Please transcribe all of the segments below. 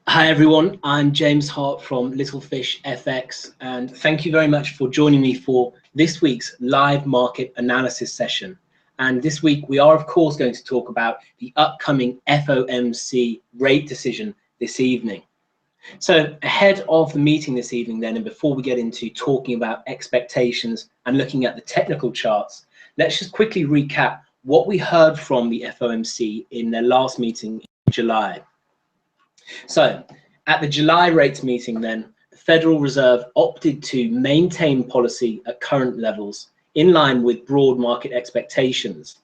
Hi everyone, I'm James Harte from Little Fish FX, and thank you very much for joining me for this week's live market analysis session. And this week we are of course going to talk about the upcoming FOMC rate decision this evening. So ahead of the meeting this evening then, and before we get into talking about expectations and looking at the technical charts, let's just quickly recap what we heard from the FOMC in their last meeting in July. So at the July rates meeting then, the Federal Reserve opted to maintain policy at current levels in line with broad market expectations.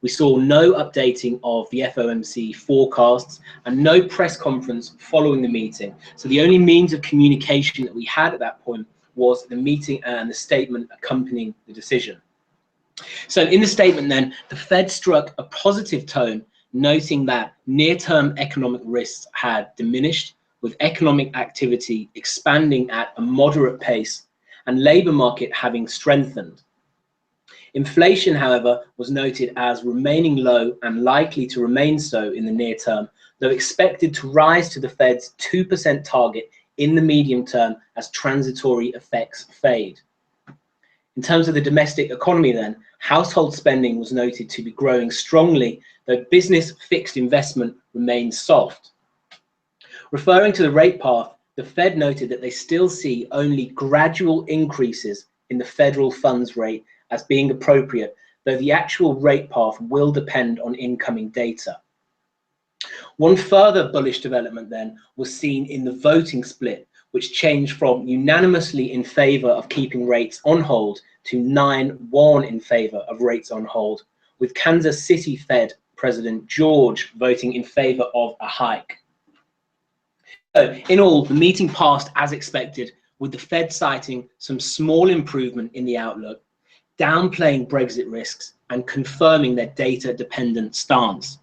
We saw no updating of the FOMC forecasts and no press conference following the meeting. So the only means of communication that we had at that point was the meeting and the statement accompanying the decision. So in the statement then, the Fed struck a positive tone, noting that near-term economic risks had diminished, with economic activity expanding at a moderate pace and labor market having strengthened. Inflation, however, was noted as remaining low and likely to remain so in the near term, though expected to rise to the Fed's 2% target in the medium term as transitory effects fade. In terms of the domestic economy then, household spending was noted to be growing strongly, though business fixed investment remains soft. Referring to the rate path, the Fed noted that they still see only gradual increases in the federal funds rate as being appropriate, though the actual rate path will depend on incoming data. One further bullish development then was seen in the voting split, which changed from unanimously in favor of keeping rates on hold to 9-1 in favor of rates on hold, with Kansas City Fed President George voting in favor of a hike. So in all, the meeting passed as expected, with the Fed citing some small improvement in the outlook, downplaying Brexit risks and confirming their data-dependent stance.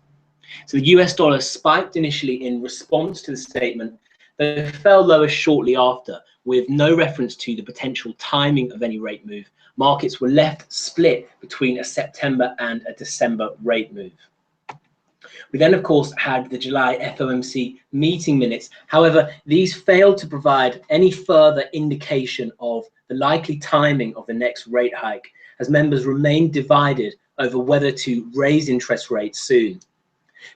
So the US dollar spiked initially in response to the statement, though fell lower shortly after, with no reference to the potential timing of any rate move. Markets were left split between a September and a December rate move. We then, of course, had the July FOMC meeting minutes. However, these failed to provide any further indication of the likely timing of the next rate hike, as members remained divided over whether to raise interest rates soon.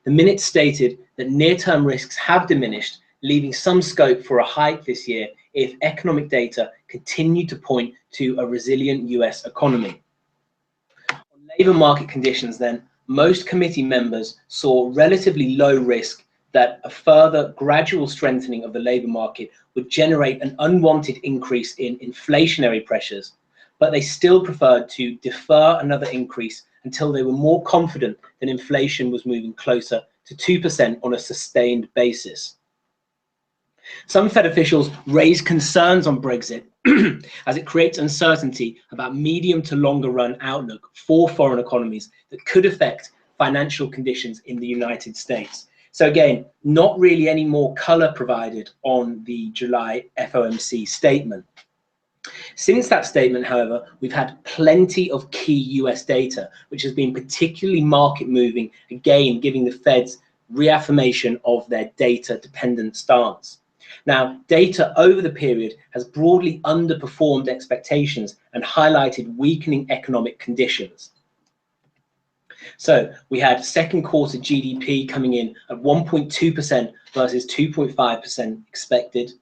The minutes stated that near-term risks have diminished, leaving some scope for a hike this year if economic data continue to point to a resilient US economy. On labour market conditions then, most committee members saw relatively low risk that a further gradual strengthening of the labour market would generate an unwanted increase in inflationary pressures, but they still preferred to defer another increase until they were more confident that inflation was moving closer to 2% on a sustained basis. Some Fed officials raised concerns on Brexit as it creates uncertainty about medium to longer run outlook for foreign economies that could affect financial conditions in the United States. So again, not really any more color provided on the July FOMC statement. Since that statement, however, we've had plenty of key US data, which has been particularly market moving, again, giving the Fed's reaffirmation of their data-dependent stance. Now, data over the period has broadly underperformed expectations and highlighted weakening economic conditions. So we had second quarter GDP coming in at 1.2% versus 2.5% expected.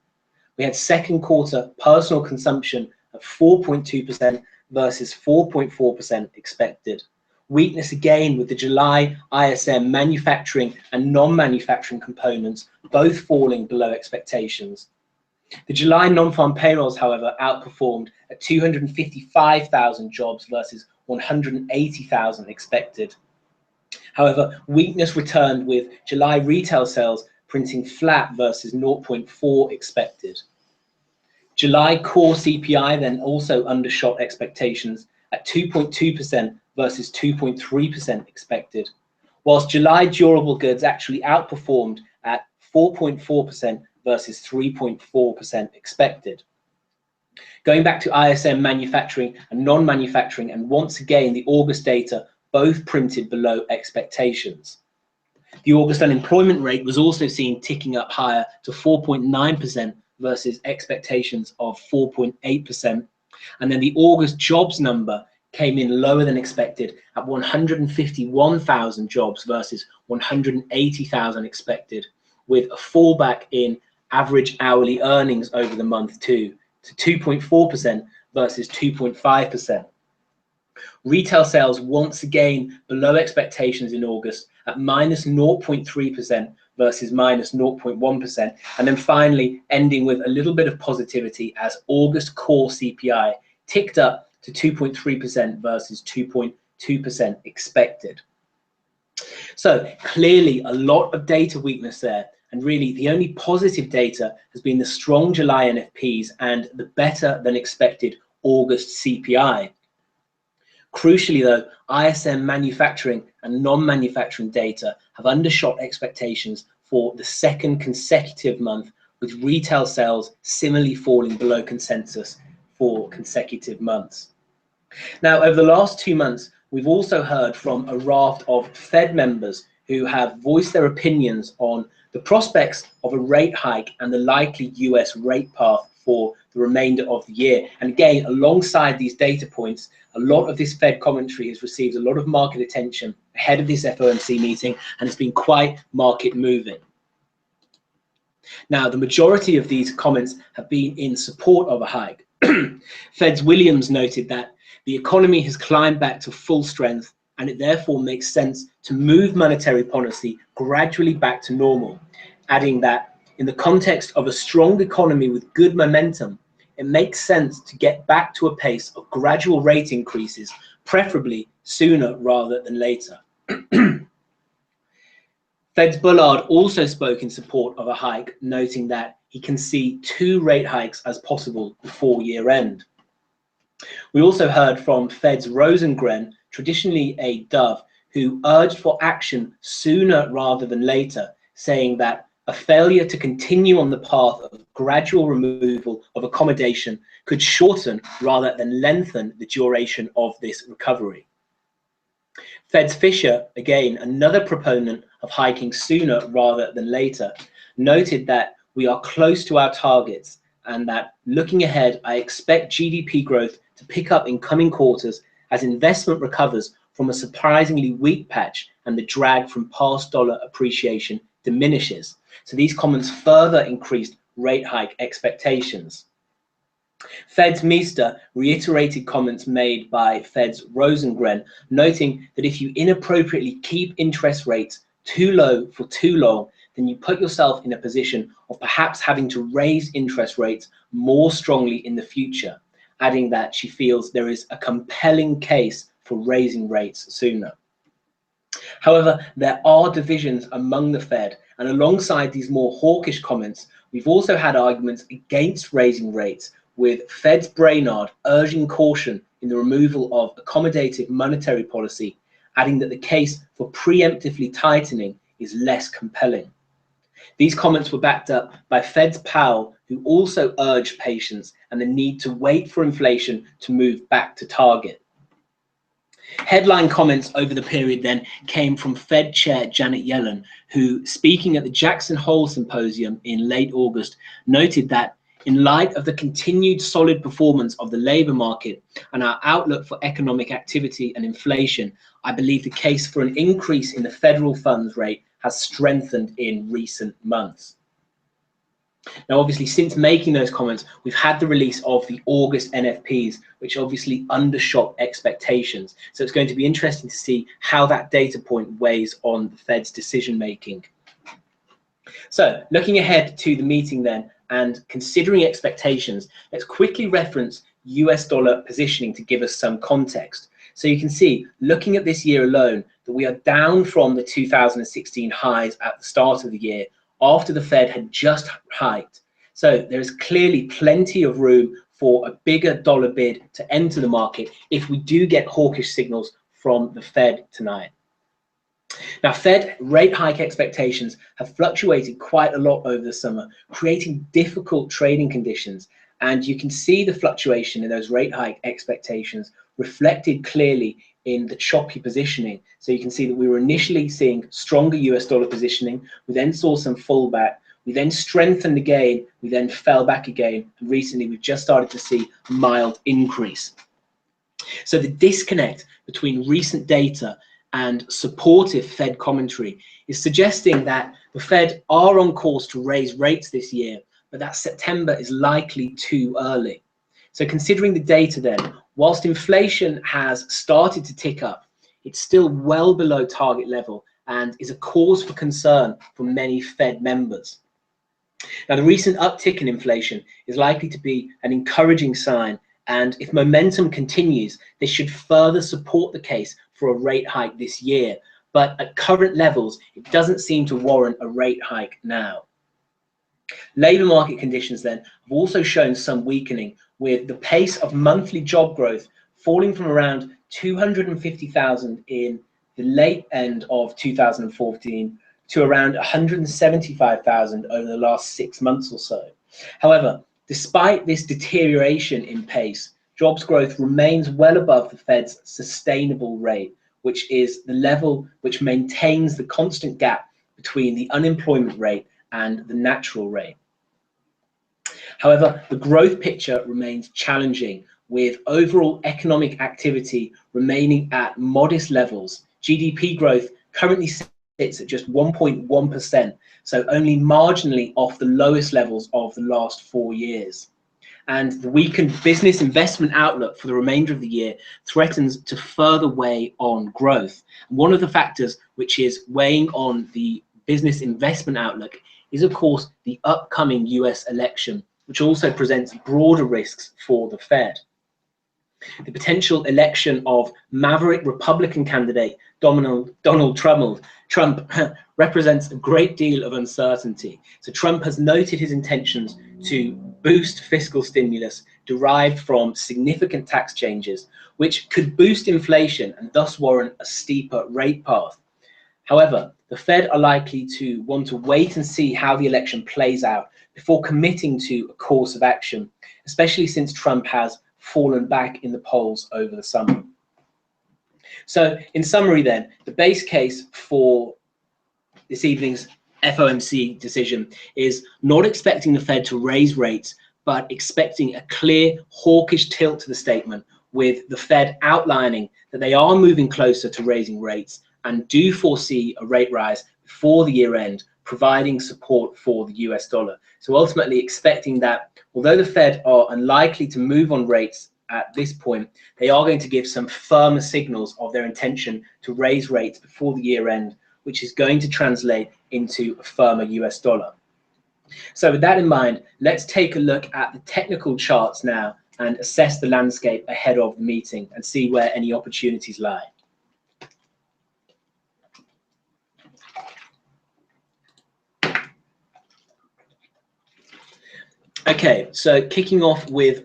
We had second quarter personal consumption at 4.2% versus 4.4% expected. Weakness again with the July ISM manufacturing and non-manufacturing components both falling below expectations. The July non-farm payrolls, however, outperformed at 255,000 jobs versus 180,000 expected. However, weakness returned with July retail sales printing flat versus 0.4 expected. July core CPI then also undershot expectations at 2.2% versus 2.3% expected, whilst July durable goods actually outperformed at 4.4% versus 3.4% expected. Going back to ISM manufacturing and non-manufacturing, and once again the August data both printed below expectations. The August unemployment rate was also seen ticking up higher to 4.9% versus expectations of 4.8%. And then the August jobs number came in lower than expected at 151,000 jobs versus 180,000 expected, with a fallback in average hourly earnings over the month to 2.4% versus 2.5%. Retail sales once again below expectations in August at minus 0.3% versus minus 0.1%. And then finally ending with a little bit of positivity as August core CPI ticked up to 2.3% versus 2.2% expected. So clearly a lot of data weakness there. And really the only positive data has been the strong July NFPs and the better than expected August CPI. Crucially though, ISM manufacturing and non-manufacturing data have undershot expectations for the second consecutive month, with retail sales similarly falling below consensus for consecutive months. Now, over the last 2 months, we've also heard from a raft of Fed members who have voiced their opinions on the prospects of a rate hike and the likely US rate path for the remainder of the year. And again, alongside these data points, a lot of this Fed commentary has received a lot of market attention ahead of this FOMC meeting, and it's been quite market moving. Now, the majority of these comments have been in support of a hike. Fed's Williams noted that the economy has climbed back to full strength, and it therefore makes sense to move monetary policy gradually back to normal, adding that in the context of a strong economy with good momentum, it makes sense to get back to a pace of gradual rate increases, preferably sooner rather than later. Fed's Bullard also spoke in support of a hike, noting that he can see 2 rate hikes as possible before year end. We also heard from Fed's Rosengren, traditionally a dove, who urged for action sooner rather than later, saying that a failure to continue on the path of gradual removal of accommodation could shorten rather than lengthen the duration of this recovery. Fed's Fisher, again, another proponent of hiking sooner rather than later, noted that we are close to our targets and that looking ahead, I expect GDP growth to pick up in coming quarters as investment recovers from a surprisingly weak patch and the drag from past dollar appreciation diminishes. So these comments further increased rate hike expectations. Fed's Meester reiterated comments made by Fed's Rosengren, noting that if you inappropriately keep interest rates too low for too long, then you put yourself in a position of perhaps having to raise interest rates more strongly in the future, adding that she feels there is a compelling case for raising rates sooner. However, there are divisions among the Fed, and alongside these more hawkish comments, we've also had arguments against raising rates, with Fed's Brainard urging caution in the removal of accommodative monetary policy, adding that the case for preemptively tightening is less compelling. These comments were backed up by Fed's Powell, who also urged patience and the need to wait for inflation to move back to target. Headline comments over the period then came from Fed Chair Janet Yellen, who, speaking at the Jackson Hole Symposium in late August, noted that in light of the continued solid performance of the labor market and our outlook for economic activity and inflation, I believe the case for an increase in the federal funds rate has strengthened in recent months. Now, obviously, since making those comments, we've had the release of the August NFPs, which obviously undershot expectations. So it's going to be interesting to see how that data point weighs on the Fed's decision making. So looking ahead to the meeting then, and considering expectations, let's quickly reference US dollar positioning to give us some context. So you can see, looking at this year alone, that we are down from the 2016 highs at the start of the year after the Fed had just hiked. So there is clearly plenty of room for a bigger dollar bid to enter the market if we do get hawkish signals from the Fed tonight. Now, Fed rate hike expectations have fluctuated quite a lot over the summer, creating difficult trading conditions. And you can see the fluctuation in those rate hike expectations reflected clearly in the choppy positioning. So you can see that we were initially seeing stronger US dollar positioning. We then saw some fallback. We then strengthened again. We then fell back again. And recently, we've just started to see a mild increase. So the disconnect between recent data and supportive Fed commentary is suggesting that the Fed are on course to raise rates this year, but that September is likely too early. So considering the data then, whilst inflation has started to tick up, it's still well below target level and is a cause for concern for many Fed members. Now, the recent uptick in inflation is likely to be an encouraging sign, and if momentum continues, this should further support the case for a rate hike this year. But at current levels, it doesn't seem to warrant a rate hike now. Labour market conditions then have also shown some weakening, with the pace of monthly job growth falling from around 250,000 in the late end of 2014 to around 175,000 over the last 6 months or so. However, despite this deterioration in pace, jobs growth remains well above the Fed's sustainable rate, which is the level which maintains the constant gap between the unemployment rate and the natural rate. However, the growth picture remains challenging, with overall economic activity remaining at modest levels. GDP growth currently sits at just 1.1%, so only marginally off the lowest levels of the last 4 years. And the weakened business investment outlook for the remainder of the year threatens to further weigh on growth. One of the factors which is weighing on the business investment outlook is, of course, the upcoming US election, which also presents broader risks for the Fed. The potential election of maverick Republican candidate Donald Trump represents a great deal of uncertainty. So Trump has noted his intentions to boost fiscal stimulus derived from significant tax changes, which could boost inflation and thus warrant a steeper rate path. However, the Fed are likely to want to wait and see how the election plays out before committing to a course of action, especially since Trump has fallen back in the polls over the summer. So in summary then, the base case for this evening's FOMC decision is not expecting the Fed to raise rates, but expecting a clear hawkish tilt to the statement, with the Fed outlining that they are moving closer to raising rates and do foresee a rate rise before the year end, providing support for the US dollar. So ultimately expecting that although the Fed are unlikely to move on rates at this point, they are going to give some firmer signals of their intention to raise rates before the year end, which is going to translate into a firmer US dollar. So with that in mind, let's take a look at the technical charts now and assess the landscape ahead of the meeting and see where any opportunities lie. Okay, so kicking off with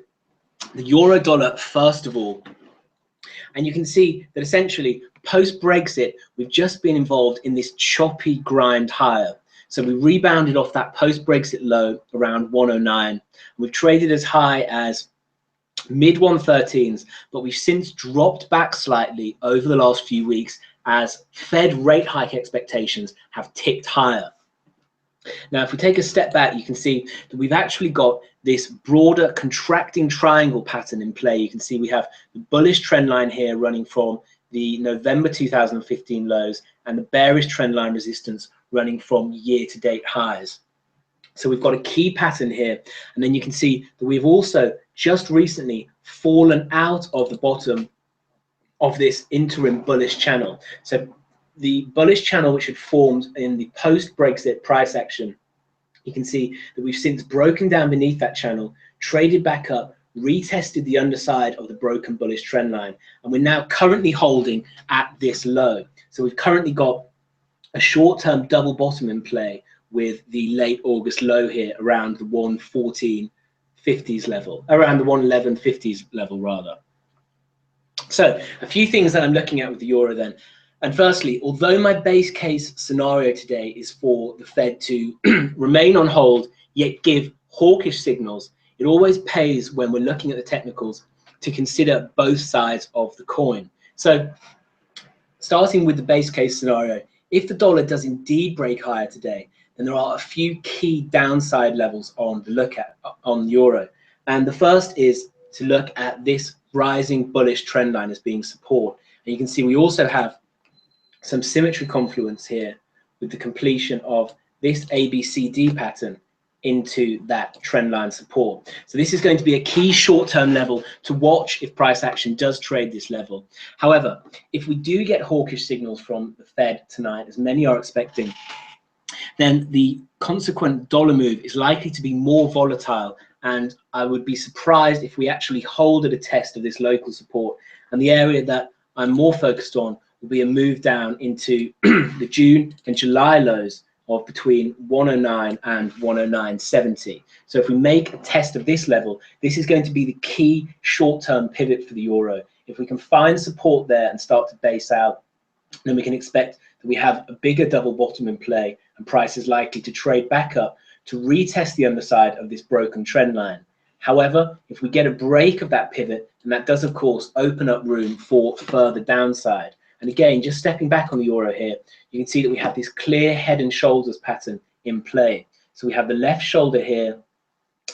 the euro dollar first of all, and you can see that essentially post-Brexit, we've just been involved in this choppy grind higher. So we rebounded off that post-Brexit low around 109. We've traded as high as mid 113s, but we've since dropped back slightly over the last few weeks as Fed rate hike expectations have ticked higher. Now, if we take a step back, you can see that we've actually got this broader contracting triangle pattern in play. You can see we have the bullish trend line here running from the November 2015 lows and the bearish trend line resistance running from year-to-date highs. So we've got a key pattern here, and then you can see that we've also just recently fallen out of the bottom of this interim bullish channel. So the bullish channel which had formed in the post-Brexit price action, you can see that we've since broken down beneath that channel, traded back up, retested the underside of the broken bullish trend line, and we're now currently holding at this low. So we've currently got a short-term double bottom in play with the late August low here around the 114.50s level, around the 111.50s level rather. So a few things that I'm looking at with the euro then. And firstly, although my base case scenario today is for the Fed to remain on hold, yet give hawkish signals, it always pays when we're looking at the technicals to consider both sides of the coin. So starting with the base case scenario, if the dollar does indeed break higher today, then there are a few key downside levels on the look at on the euro. And the first is to look at this rising bullish trend line as being support. And you can see we also have some symmetry confluence here with the completion of this ABCD pattern into that trend line support. So this is going to be a key short-term level to watch if price action does trade this level. However, if we do get hawkish signals from the Fed tonight, as many are expecting, then the consequent dollar move is likely to be more volatile, and I would be surprised if we actually hold at a test of this local support. And the area that I'm more focused on will be a move down into the June and July lows of between 109 and 109.70. So if we make a test of this level, this is going to be the key short-term pivot for the euro. If we can find support there and start to base out, then we can expect that we have a bigger double bottom in play, and price is likely to trade back up to retest the underside of this broken trend line. However, if we get a break of that pivot, then that does of course open up room for further downside. And again, just stepping back on the euro here, you can see that we have this clear head and shoulders pattern in play. So we have the left shoulder here,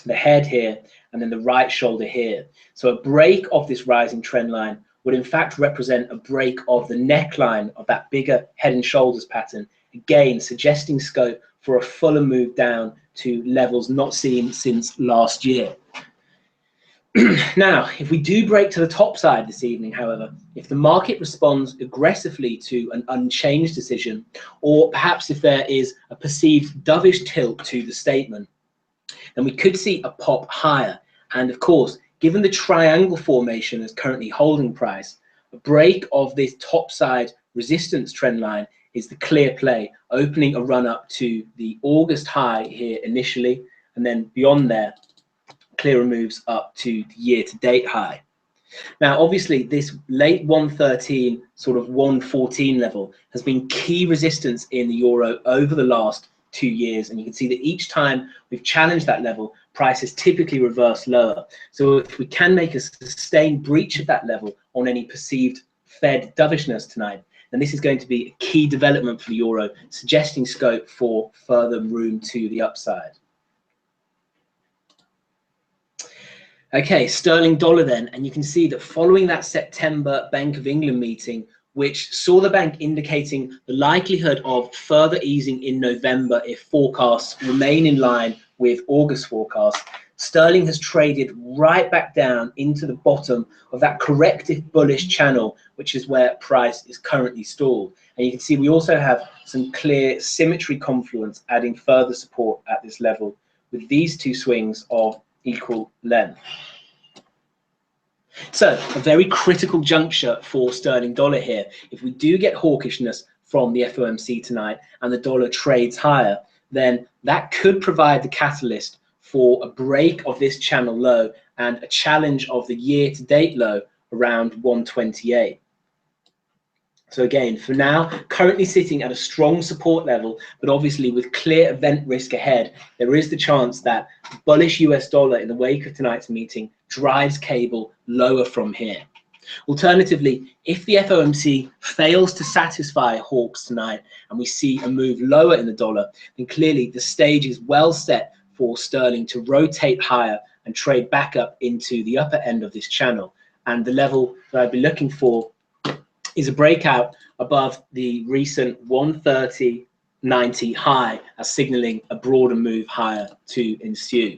the head here, and then the right shoulder here. So a break of this rising trend line would in fact represent a break of the neckline of that bigger head and shoulders pattern, again suggesting scope for a fuller move down to levels not seen since last year. Now, if we do break to the top side this evening, however, if the market responds aggressively to an unchanged decision, or perhaps if there is a perceived dovish tilt to the statement, then we could see a pop higher. And of course, given the triangle formation as currently holding price, a break of this top side resistance trend line is the clear play, opening a run up to the August high here initially, and then beyond there, clearer moves up to the year-to-date high. Now, obviously, this late 113, sort of 114 level has been key resistance in the euro over the last 2 years, and you can see that each time we've challenged that level, price has typically reversed lower. So if we can make a sustained breach of that level on any perceived Fed dovishness tonight, then this is going to be a key development for the euro, suggesting scope for further room to the upside. Okay, sterling dollar then, and you can see that following that September Bank of England meeting, which saw the bank indicating the likelihood of further easing in November if forecasts remain in line with August forecasts, sterling has traded right back down into the bottom of that corrective bullish channel, which is where price is currently stalled. And you can see we also have some clear symmetry confluence adding further support at this level, with these two swings of equal length. So a very critical juncture for sterling dollar here. If we do get hawkishness from the FOMC tonight and the dollar trades higher, then that could provide the catalyst for a break of this channel low and a challenge of the year-to-date low around 128. So again, for now, currently sitting at a strong support level, but obviously with clear event risk ahead, there is the chance that bullish US dollar in the wake of tonight's meeting drives cable lower from here. Alternatively, if the FOMC fails to satisfy hawks tonight and we see a move lower in the dollar, then clearly the stage is well set for sterling to rotate higher and trade back up into the upper end of this channel. And the level that I'd be looking for is a breakout above the recent 130.90 high, as signaling a broader move higher to ensue.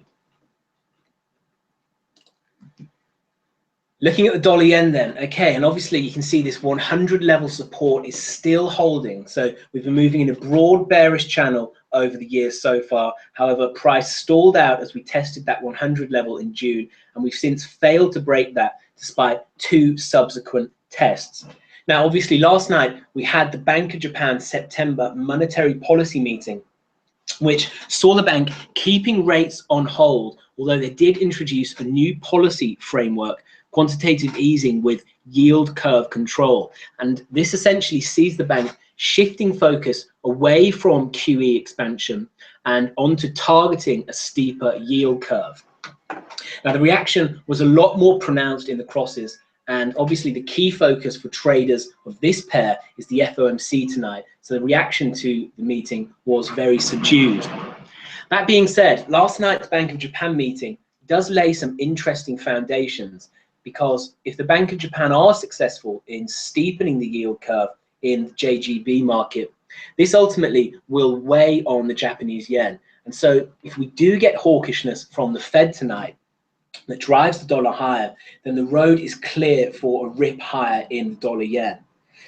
Looking at the dollar yen then, okay, and obviously you can see this 100 level support is still holding. So we've been moving in a broad bearish channel over the years so far. However, price stalled out as we tested that 100 level in June, and we've since failed to break that despite 2 subsequent tests. Now, obviously, last night we had the Bank of Japan September monetary policy meeting, which saw the bank keeping rates on hold, although they did introduce a new policy framework, quantitative easing with yield curve control. And this essentially sees the bank shifting focus away from QE expansion and onto targeting a steeper yield curve. Now, the reaction was a lot more pronounced in the crosses, And obviously the key focus for traders of this pair is the FOMC tonight. So the reaction to the meeting was very subdued. That being said, last night's Bank of Japan meeting does lay some interesting foundations, because if the Bank of Japan are successful in steepening the yield curve in the JGB market, this ultimately will weigh on the Japanese yen. And so if we do get hawkishness from the Fed tonight that drives the dollar higher, then the road is clear for a rip higher in the dollar yen.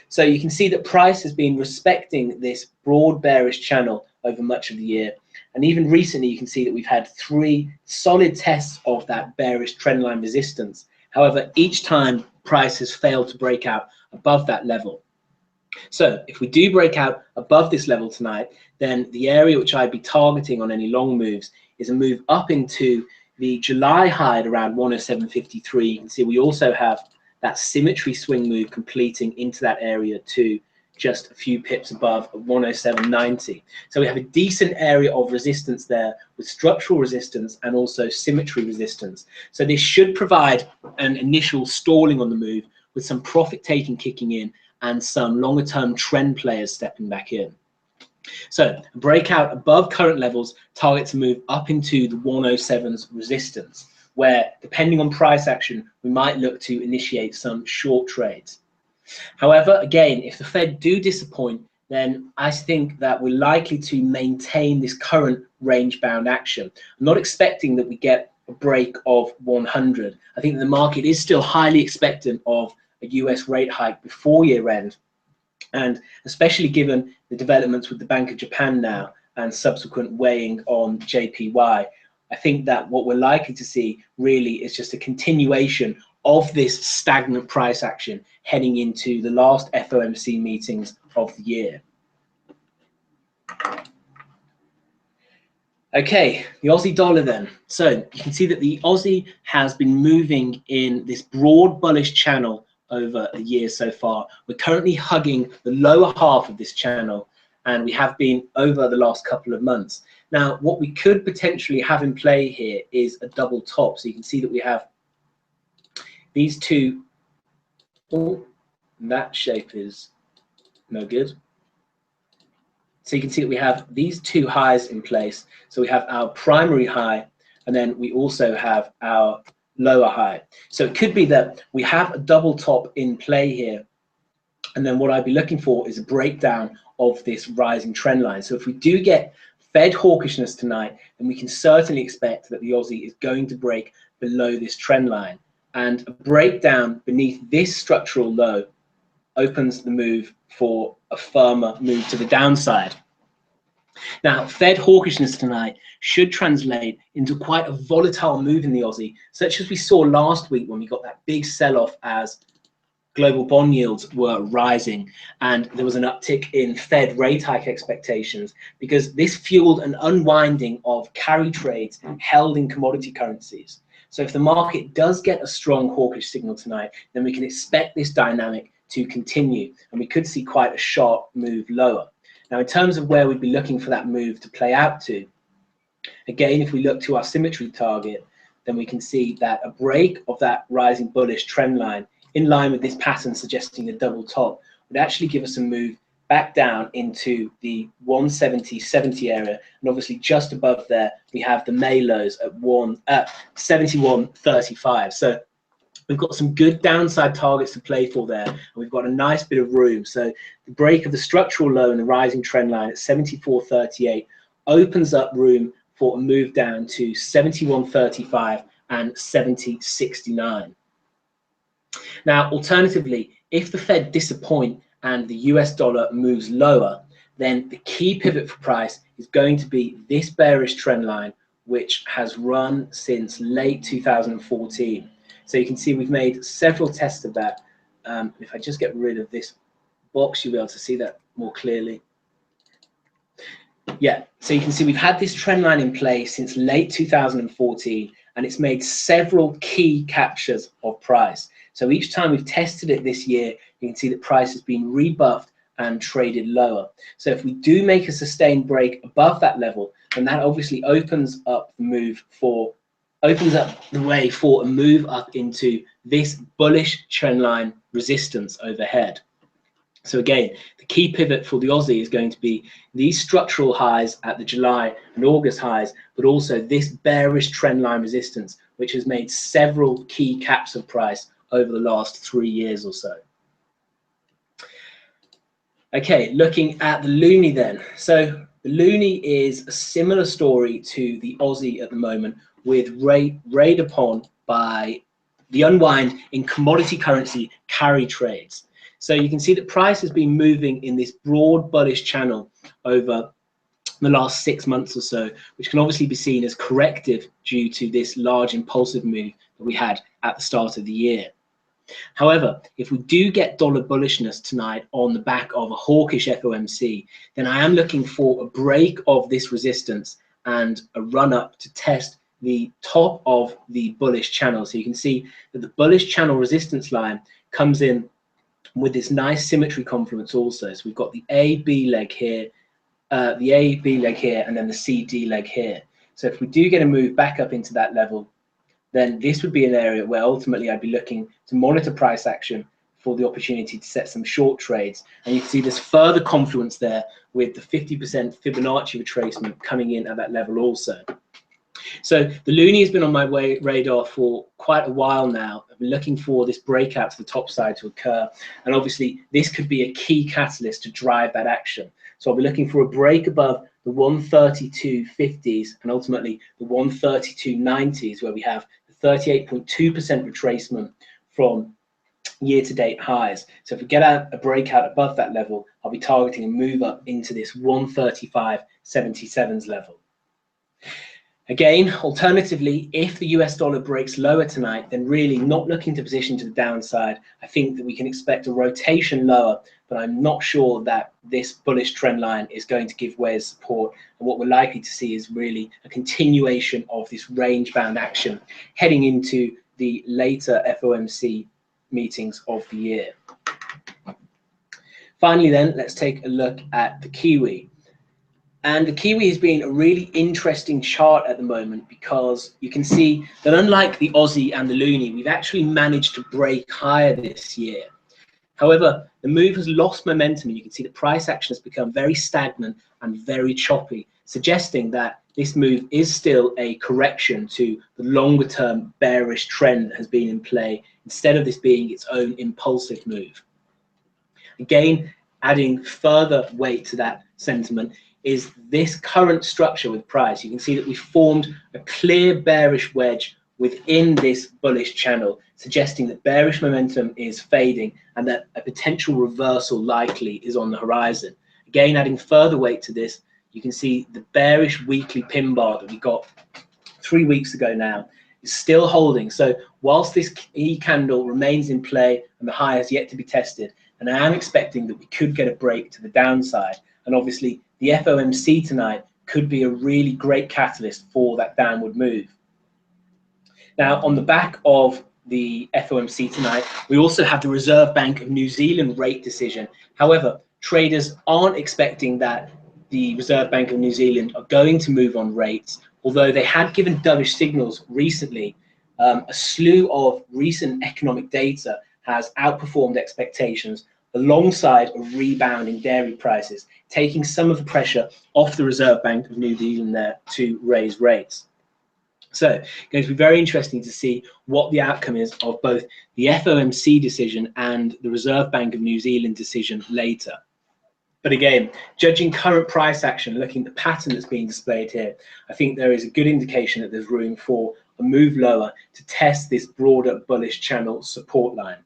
So you can see that price has been respecting this broad bearish channel over much of the year. And even recently, you can see that we've had 3 solid tests of that bearish trendline resistance. However, each time price has failed to break out above that level. So if we do break out above this level tonight, then the area which I'd be targeting on any long moves is a move up into the July high at around 107.53. You can see we also have that symmetry swing move completing into that area to just a few pips above 107.90. So we have a decent area of resistance there with structural resistance and also symmetry resistance. So this should provide an initial stalling on the move with some profit taking kicking in and some longer term trend players stepping back in. So a breakout above current levels targets a move up into the 107's resistance, where depending on price action, we might look to initiate some short trades. However, again, if the Fed do disappoint, then I think that we're likely to maintain this current range-bound action. I'm not expecting that we get a break of 100. I think the market is still highly expectant of a US rate hike before year end. And especially given the developments with the Bank of Japan now and subsequent weighing on JPY, I think that what we're likely to see really is just a continuation of this stagnant price action heading into the last FOMC meetings of the year. Okay, the Aussie dollar then. So you can see that the Aussie has been moving in this broad bullish channel over a year so far. We're currently hugging the lower half of this channel, and we have been over the last couple of months. Now, what we could potentially have in play here is a double top. So you can see that we have these two. Oh, that shape is no good. So you can see that we have these 2 highs in place. So we have our primary high, and then we also have our lower high. So it could be that we have a double top in play here. And then what I'd be looking for is a breakdown of this rising trend line. So if we do get Fed hawkishness tonight, then we can certainly expect that the Aussie is going to break below this trend line. And a breakdown beneath this structural low opens the move for a firmer move to the downside. Now, Fed hawkishness tonight should translate into quite a volatile move in the Aussie, such as we saw last week when we got that big sell-off as global bond yields were rising and there was an uptick in Fed rate hike expectations, because this fueled an unwinding of carry trades held in commodity currencies. So if the market does get a strong hawkish signal tonight, then we can expect this dynamic to continue, and we could see quite a sharp move lower. Now, in terms of where we'd be looking for that move to play out to, again, if we look to our symmetry target, then we can see that a break of that rising bullish trend line in line with this pattern suggesting a double top would actually give us a move back down into the 170.70 area, and obviously just above there we have the May lows at 71.35. So we've got some good downside targets to play for there, and we've got a nice bit of room. So the break of the structural low and the rising trend line at 74.38 opens up room for a move down to 71.35 and 70.69. Now, alternatively, if the Fed disappoint and the US dollar moves lower, then the key pivot for price is going to be this bearish trend line, which has run since late 2014. So you can see we've made several tests of that. If I just get rid of this box, you'll be able to see that more clearly. Yeah, so you can see we've had this trend line in place since late 2014, and it's made several key captures of price. So each time we've tested it this year, you can see that price has been rebuffed and traded lower. So if we do make a sustained break above that level, then that obviously opens up the move for opens up the way for a move up into this bullish trendline resistance overhead. So again, the key pivot for the Aussie is going to be these structural highs at the July and August highs, but also this bearish trendline resistance, which has made several key caps of price over the last 3 years or so. Okay, looking at the loonie then. So the loonie is a similar story to the Aussie at the moment, with rayed upon by the unwind in commodity currency carry trades. So you can see that price has been moving in this broad bullish channel over the last 6 months or so, which can obviously be seen as corrective due to this large impulsive move that we had at the start of the year. However, if we do get dollar bullishness tonight on the back of a hawkish FOMC, then I am looking for a break of this resistance and a run up to test the top of the bullish channel. So you can see that the bullish channel resistance line comes in with this nice symmetry confluence also. So we've got the A-B leg here, and then the C-D leg here. So if we do get a move back up into that level, then this would be an area where ultimately I'd be looking to monitor price action for the opportunity to set some short trades. And you can see there's further confluence there with the 50% Fibonacci retracement coming in at that level also. So the loonie has been on my radar for quite a while now. I've been looking for this breakout to the top side to occur. And obviously this could be a key catalyst to drive that action. So I'll be looking for a break above the 132.50s and ultimately the 132.90s, where we have the 38.2% retracement from year-to-date highs. So if we get a breakout above that level, I'll be targeting a move up into this 135.77s level. Again, alternatively, if the US dollar breaks lower tonight, then really not looking to position to the downside. I think that we can expect a rotation lower, but I'm not sure that this bullish trend line is going to give way as support. And what we're likely to see is really a continuation of this range-bound action heading into the later FOMC meetings of the year. Finally then, let's take a look at the Kiwi. And the Kiwi has been a really interesting chart at the moment, because you can see that unlike the Aussie and the loonie, we've actually managed to break higher this year. However, the move has lost momentum, and you can see the price action has become very stagnant and very choppy, suggesting that this move is still a correction to the longer term bearish trend that has been in play, instead of this being its own impulsive move. Again, adding further weight to that sentiment is this current structure with price. You can see that we formed a clear bearish wedge within this bullish channel, suggesting that bearish momentum is fading and that a potential reversal likely is on the horizon. Again, adding further weight to this, you can see the bearish weekly pin bar that we got 3 weeks ago now is still holding. So whilst this E candle remains in play and the high has yet to be tested, and I am expecting that we could get a break to the downside, and obviously the FOMC tonight could be a really great catalyst for that downward move. Now, on the back of the FOMC tonight, we also have the Reserve Bank of New Zealand rate decision. However, traders aren't expecting that the Reserve Bank of New Zealand are going to move on rates, although they had given dovish signals recently. A slew of recent economic data has outperformed expectations, alongside a rebound in dairy prices, taking some of the pressure off the Reserve Bank of New Zealand there to raise rates. So it's going to be very interesting to see what the outcome is of both the FOMC decision and the Reserve Bank of New Zealand decision later. But again, judging current price action, looking at the pattern that's being displayed here, I think there is a good indication that there's room for a move lower to test this broader bullish channel support line.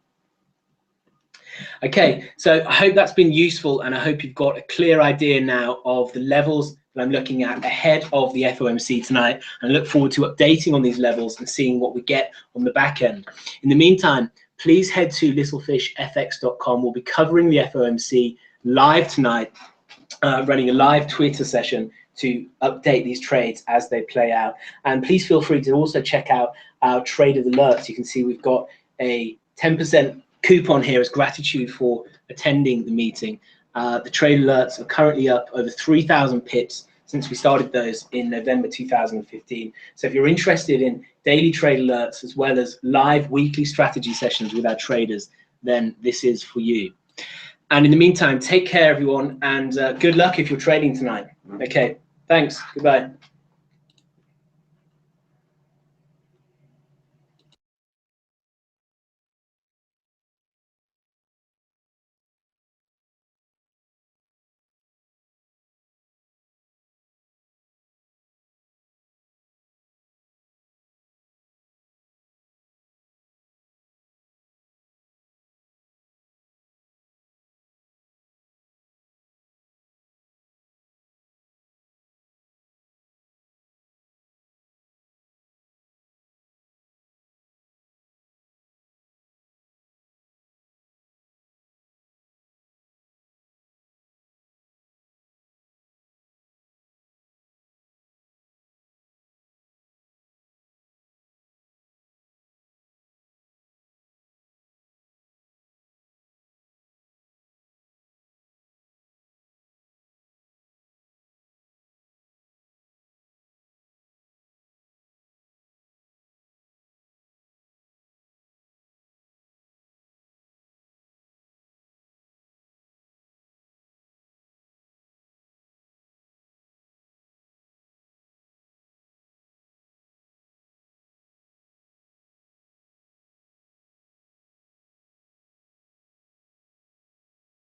Okay, so I hope that's been useful, and I hope you've got a clear idea now of the levels that I'm looking at ahead of the FOMC tonight, and I look forward to updating on these levels and seeing what we get on the back end. In the meantime, please head to littlefishfx.com. We'll be covering the FOMC live tonight, running a live Twitter session to update these trades as they play out. And please feel free to also check out our traded alerts. You can see we've got a 10% coupon here as gratitude for attending the meeting. The trade alerts are currently up over 3,000 pips since we started those in November 2015. So if you're interested in daily trade alerts as well as live weekly strategy sessions with our traders, then this is for you. And in the meantime, take care, everyone, and good luck if you're trading tonight. Okay, thanks. Goodbye.